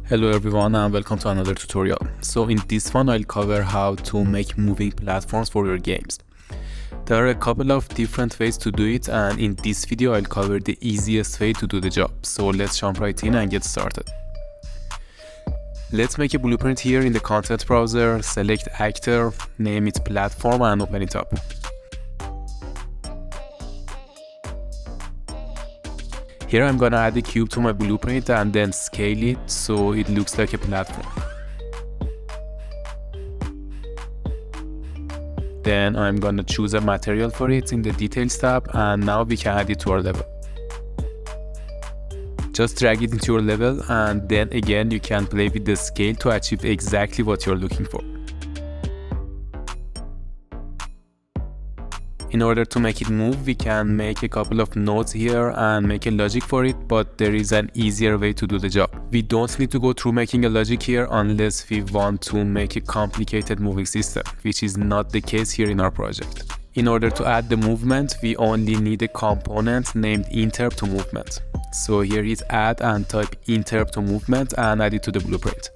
Hello everyone and welcome to another tutorial. So in this one I'll cover how to make moving platforms for your games. There are a couple of different ways to do it, and in this video I'll cover the easiest way to do the job. So let's jump right in and get started. Let's make a blueprint here in the content browser, select actor, name it platform and open it up. Here I'm gonna add a cube to my blueprint and then scale it so it looks like a platform. Then I'm gonna choose a material for it in the details tab, and now we can add it to our level. Just drag it into your level, and then again you can play with the scale to achieve exactly what you're looking for. In order to make it move, we can make a couple of nodes here and make a logic for it, but there is an easier way to do the job. We don't need to go through making a logic here unless we want to make a complicated moving system, which is not the case here in our project. In order to add the movement, we only need a component named interrupt to movement. So here is add and type interrupt to movement and add it to the blueprint.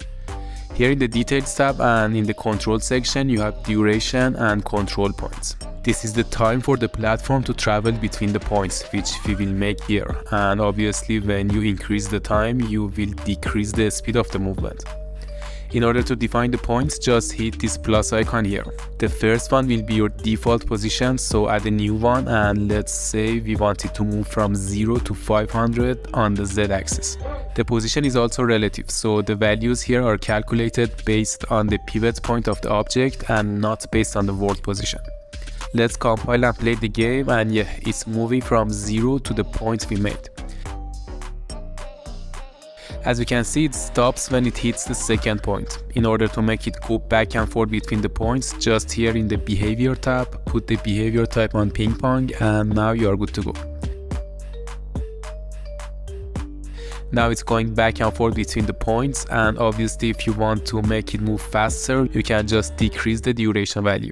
Here in the details tab and in the control section you have duration and control points. This is the time for the platform to travel between the points, which we will make here, and obviously when you increase the time you will decrease the speed of the movement. In order to define the points, just hit this plus icon here. The first one will be your default position, so add a new one, and let's say we want it to move from 0 to 500 on the z-axis. The position is also relative, so the values here are calculated based on the pivot point of the object and not based on the world position. Let's compile and play the game, and yeah, it's moving from 0 to the point we made. As you can see, it stops when it hits the second point. In order to make it go back and forth between the points, just here in the behavior tab, put the behavior type on ping pong, and now you are good to go. Now it's going back and forth between the points, and obviously if you want to make it move faster, you can just decrease the duration value.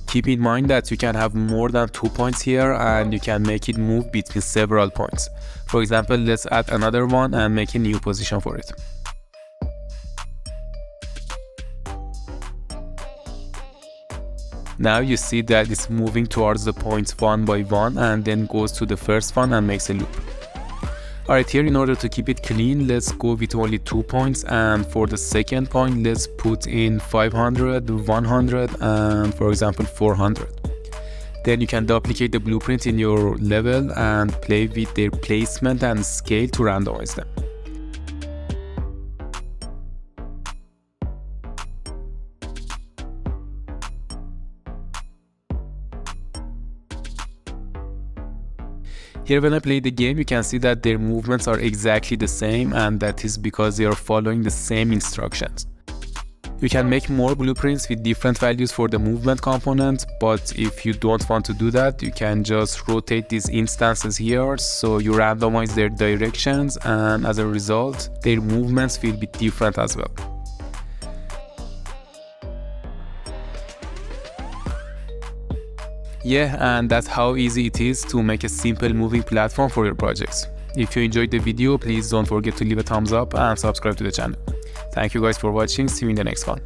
Keep in mind that you can have more than 2 points here, and you can make it move between several points. For example, let's add another one and make a new position for it. Now you see that it's moving towards the points one by one and then goes to the first one and makes a loop. Alright, here in order to keep it clean, let's go with only 2 points, and for the second point let's put in 500, 100 and for example 400. Then you can duplicate the blueprint in your level and play with their placement and scale to randomize them. Here when I play the game, you can see that their movements are exactly the same, and that is because they are following the same instructions. You can make more blueprints with different values for the movement component, but if you don't want to do that, you can just rotate these instances here so you randomize their directions, and as a result, their movements will be different as well. Yeah, and that's how easy it is to make a simple moving platform for your projects. If you enjoyed the video, please don't forget to leave a thumbs up and subscribe to the channel. Thank you guys for watching. See you in the next one.